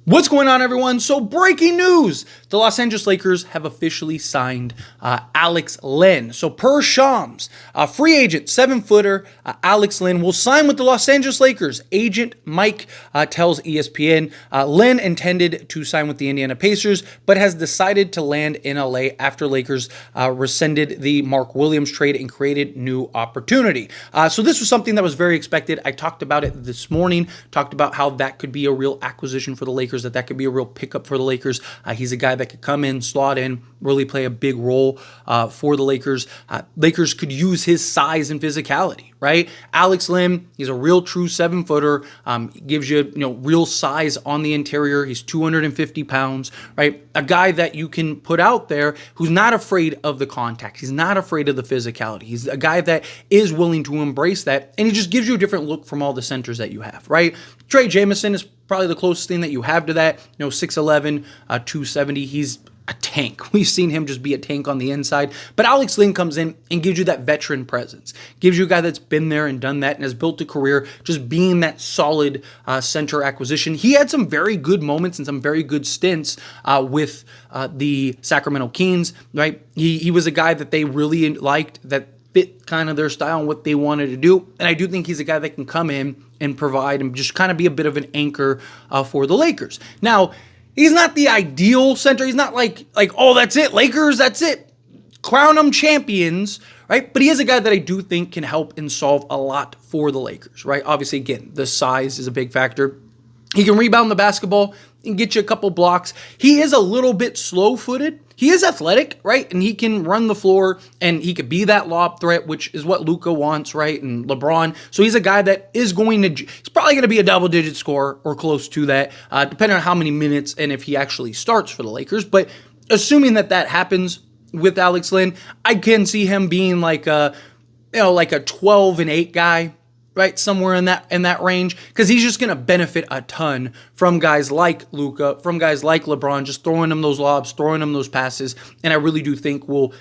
What's going on, everyone? So breaking news, the Los Angeles Lakers have officially signed Alex Len. So per Shams, free agent, 7-footer Alex Len will sign with the Los Angeles Lakers. Agent Mike tells ESPN Len intended to sign with the Indiana Pacers, but has decided to land in LA after Lakers rescinded the Mark Williams trade and created new opportunity. So this was something that was very expected. I talked about it this morning, talked about how that could be a real acquisition for the Lakers, that could be a real pickup for the Lakers. He's a guy that could come in, slot in, really play a big role for the Lakers. Lakers could use his size and physicality, right? Alex Len, he's a real true 7-footer. Gives you, real size on the interior. He's 250 pounds, right? A guy that you can put out there who's not afraid of the contact. He's not afraid of the physicality. He's a guy that is willing to embrace that, and he just gives you a different look from all the centers that you have, right? Trey Jamison is probably the closest thing that you have to that. 6'11", 270. He's a tank. We've seen him just be a tank on the inside. But Alex Len comes in and gives you that veteran presence. Gives you a guy that's been there and done that and has built a career just being that solid center acquisition. He had some very good moments and some very good stints with the Sacramento Kings, right? He was a guy that they really liked, that fit kind of their style and what they wanted to do. And I do think he's a guy that can come in and provide and just kind of be a bit of an anchor for the Lakers. Now, he's not the ideal center. He's not like, oh, that's it, Lakers, that's it. Crown them champions, right? But he is a guy that I do think can help and solve a lot for the Lakers, right? Obviously, again, the size is a big factor. He can rebound the basketball and get you a couple blocks. He is a little bit slow-footed. He is athletic, right? And he can run the floor, and he could be that lob threat, which is what Luka wants, right? And LeBron. So he's a guy that is he's probably going to be a double-digit scorer or close to that, depending on how many minutes and if he actually starts for the Lakers. But assuming that happens with Alex Len, I can see him being like a 12-8 guy, right, somewhere in that range, because he's just going to benefit a ton from guys like Luka, from guys like LeBron, just throwing him those lobs, throwing him those passes, and I really do think we'll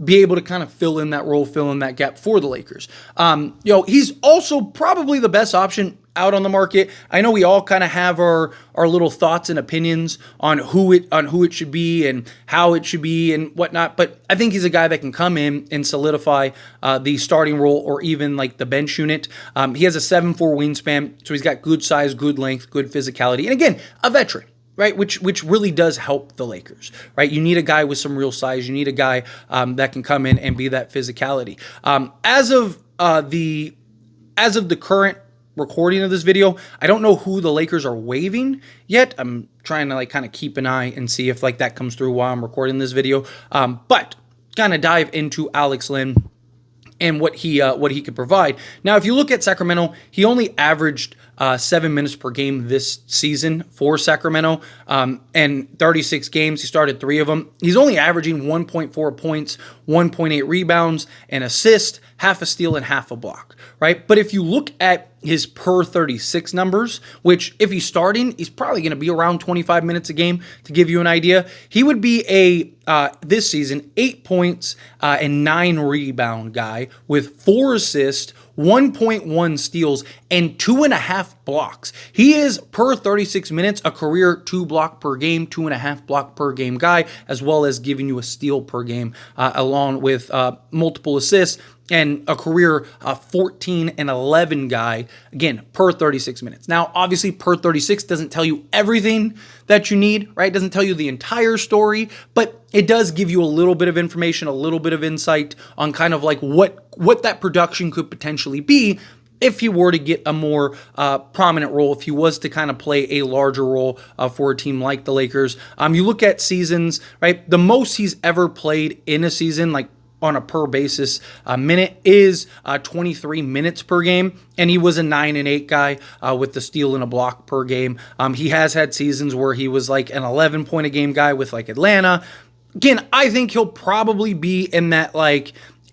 be able to kind of fill in that role, fill in that gap for the Lakers. He's also probably the best option out on the market. I know we all kind of have our little thoughts and opinions on who it should be and how it should be and whatnot, but I think he's a guy that can come in and solidify the starting role or even like the bench unit. He has a 7'4" wingspan, so he's got good size, good length, good physicality, and again, a veteran, right? Which really does help the Lakers, right? You need a guy with some real size. You need a guy that can come in and be that physicality. As of the current recording of this video, I don't know who the Lakers are waiving yet. I'm trying to kind of keep an eye and see if that comes through while I'm recording this video. But kind of dive into Alex Len and what he could provide. Now, if you look at Sacramento, he only averaged 7 minutes per game this season for Sacramento. And 36 games, he started 3 of them. He's only averaging 1.4 points, 1.8 rebounds, an assist, half a steal, and half a block, right? But if you look at his per 36 numbers, which if he's starting, he's probably going to be around 25 minutes a game. To give you an idea, he would be this season 8 points and 9 rebound guy with 4 assists, 1.1 steals, and 2.5 blocks. He is per 36 minutes a career 2 block per game, 2.5 block per game guy, as well as giving you a steal per game, along with multiple assists. And a career 14 and 11 guy, again, per 36 minutes. Now, obviously, per 36 doesn't tell you everything that you need, right? It doesn't tell you the entire story, but it does give you a little bit of information, a little bit of insight on kind of what that production could potentially be if he were to get a more prominent role, if he was to kind of play a larger role for a team like the Lakers. You look at seasons, right? The most he's ever played in a season, on a per basis minute, is 23 minutes per game, and he was a 9 and 8 guy with the steal and a block per game. He has had seasons where he was like an 11 point a game guy with Atlanta. Again, I think he'll probably be in that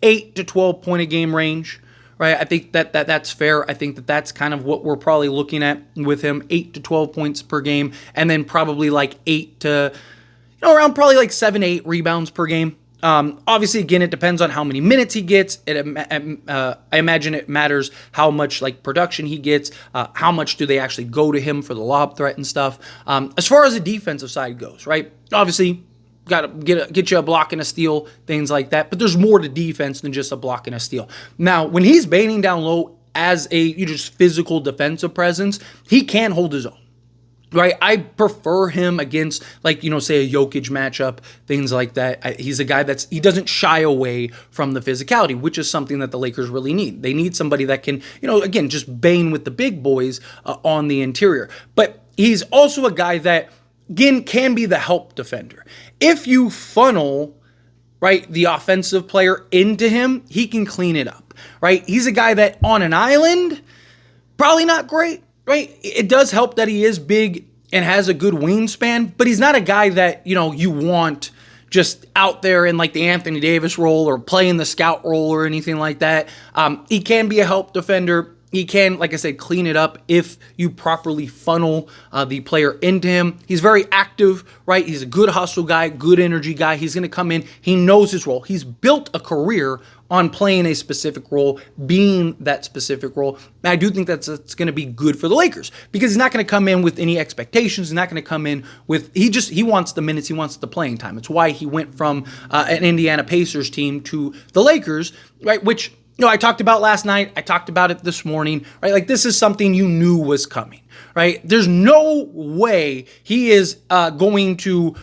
8 to 12 point a game range, right? I think that's fair. I think that's kind of what we're probably looking at with him, 8 to 12 points per game, and then probably 8 to around probably 7, 8 rebounds per game. Obviously, again, it depends on how many minutes he gets. I imagine it matters how much like production he gets, how much do they actually go to him for the lob threat and stuff. As far as the defensive side goes, right? Obviously, got to get you a block and a steal, things like that. But there's more to defense than just a block and a steal. Now, when he's baiting down low as a just physical defensive presence, he can hold his own. Right, I prefer him against, like, say a Jokic matchup, things like that. He's a guy he doesn't shy away from the physicality, which is something that the Lakers really need. They need somebody that can, again, just bang with the big boys on the interior. But he's also a guy that, again, can be the help defender. If you funnel, right, the offensive player into him, he can clean it up, right? He's a guy that on an island, probably not great. Right, it does help that he is big and has a good wingspan, but he's not a guy that, you want just out there in like the Anthony Davis role or playing the scout role or anything like that. He can be a help defender. He can, like I said, clean it up if you properly funnel the player into him. He's very active, right? He's a good hustle guy, good energy guy. He's going to come in. He knows his role. He's built a career on playing a specific role, being that specific role. And I do think that's going to be good for the Lakers because he's not going to come in with any expectations. He's not going to come in with, he wants the minutes, he wants the playing time. It's why he went from an Indiana Pacers team to the Lakers, right? Which, I talked about last night. I talked about it this morning, right? Like this is something you knew was coming, right? There's no way he is going to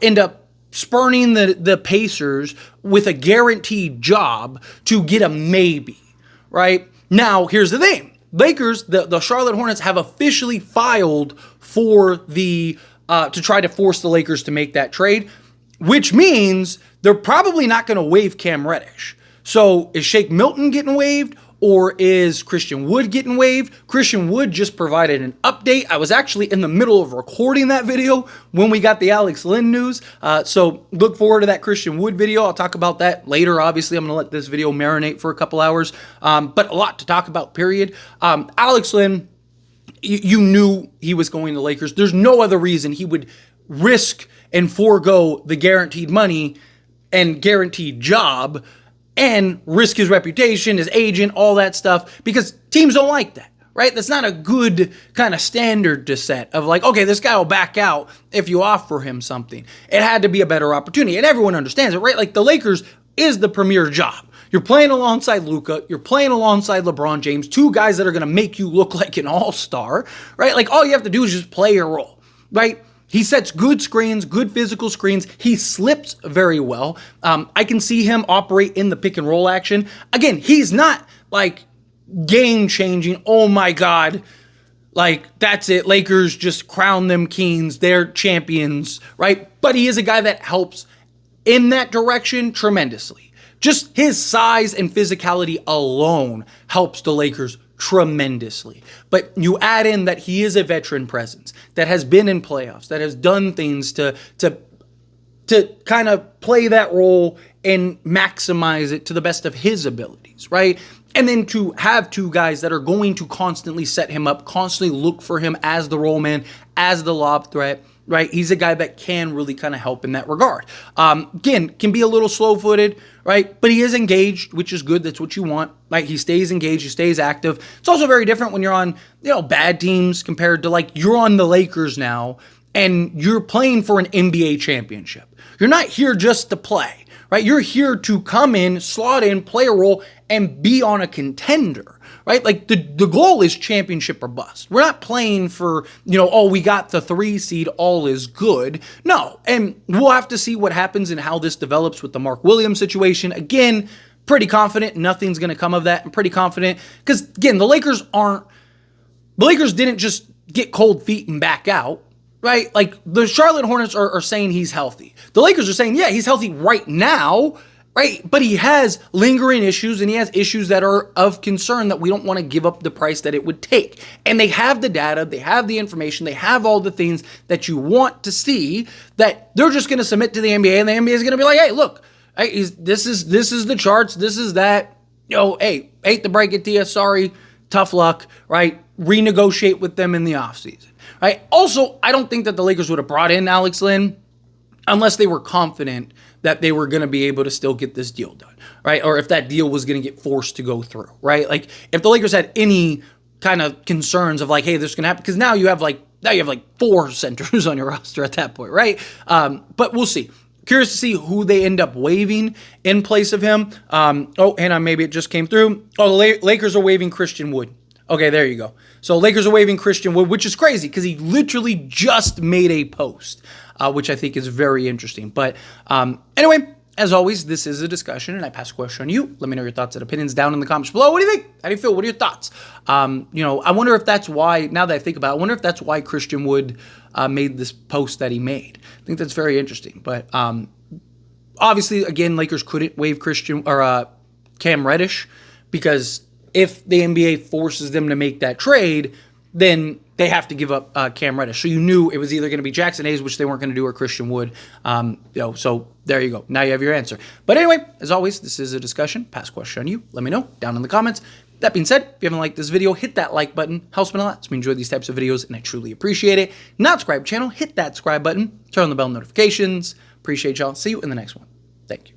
end up spurning the Pacers with a guaranteed job to get a maybe, right? Now, here's the thing. Lakers, the Charlotte Hornets have officially filed for to try to force the Lakers to make that trade, which means they're probably not going to waive Cam Reddish. So is Shake Milton getting waived or is Christian Wood getting waived? Christian Wood just provided an update. I was actually in the middle of recording that video when we got the Alex Len news. So look forward to that Christian Wood video. I'll talk about that later. Obviously, I'm going to let this video marinate for a couple hours. But a lot to talk about, period. Alex Len, you knew he was going to Lakers. There's no other reason he would risk and forego the guaranteed money and guaranteed job and risk his reputation, his agent, all that stuff, because teams don't like that, right? That's not a good kind of standard to set of like, okay, this guy will back out if you offer him something. It had to be a better opportunity, and everyone understands it, right? Like the Lakers is the premier job. You're playing alongside Luka, you're playing alongside LeBron James, two guys that are going to make you look like an all-star, right? Like all you have to do is just play your role, right? He sets good screens, good physical screens. He slips very well. I can see him operate in the pick and roll action. Again, he's not like game changing. Oh my God. Like that's it. Lakers just crown them kings. They're champions, right? But he is a guy that helps in that direction tremendously. Just his size and physicality alone helps the Lakers tremendously. But you add in that he is a veteran presence that has been in playoffs, that has done things to kind of play that role and maximize it to the best of his abilities, right? And then to have two guys that are going to constantly set him up, constantly look for him as the roll man, as the lob threat, right? He's a guy that can really kind of help in that regard. Again, can be a little slow-footed, right? But he is engaged, which is good. That's what you want. Like he stays engaged, he stays active. It's also very different when you're on, bad teams compared to like you're on the Lakers now and you're playing for an NBA championship. You're not here just to play, right? You're here to come in, slot in, play a role, and be on a contender, right? Like the goal is championship or bust. We're not playing for, we got the 3 seed, all is good. No, and we'll have to see what happens and how this develops with the Mark Williams situation. Again, pretty confident nothing's going to come of that. I'm pretty confident because, again, the Lakers didn't just get cold feet and back out, right? Like the Charlotte Hornets are saying he's healthy. The Lakers are saying, yeah, he's healthy right now, right? But he has lingering issues and he has issues that are of concern that we don't want to give up the price that it would take. And they have the data, they have the information, they have all the things that you want to see that they're just going to submit to the NBA and the NBA is going to be like, hey, look, this is the charts, this is that, hey, hate to break it to you, sorry, tough luck, right? Renegotiate with them in the offseason, right? Also, I don't think that the Lakers would have brought in Alex Len unless they were confident that they were going to be able to still get this deal done, right? Or if that deal was going to get forced to go through, right? Like if the Lakers had any kind of concerns of like, hey, this is going to happen, because now you have like 4 centers on your roster at that point, right? But we'll see. Curious to see who they end up waiving in place of him. Oh, hang on, maybe it just came through. Oh, the Lakers are waiving Christian Wood. Okay, there you go. So Lakers are waiving Christian Wood, which is crazy because he literally just made a post, which I think is very interesting. But anyway, as always, this is a discussion, and I pass a question on you. Let me know your thoughts and opinions down in the comments below. What do you think? How do you feel? What are your thoughts? I wonder if that's why, now that I think about it, I wonder if that's why Christian Wood made this post that he made. I think that's very interesting. But obviously, again, Lakers couldn't waive Cam Reddish because if the NBA forces them to make that trade, then they have to give up Cam Reddish. So you knew it was either going to be Jackson Hayes, which they weren't going to do, or Christian Wood. So there you go. Now you have your answer. But anyway, as always, this is a discussion. Pass question on you. Let me know down in the comments. That being said, if you haven't liked this video, hit that like button. Helps me a lot. So we enjoy these types of videos, and I truly appreciate it. Not subscribe to the channel, hit that subscribe button. Turn on the bell notifications. Appreciate y'all. See you in the next one. Thank you.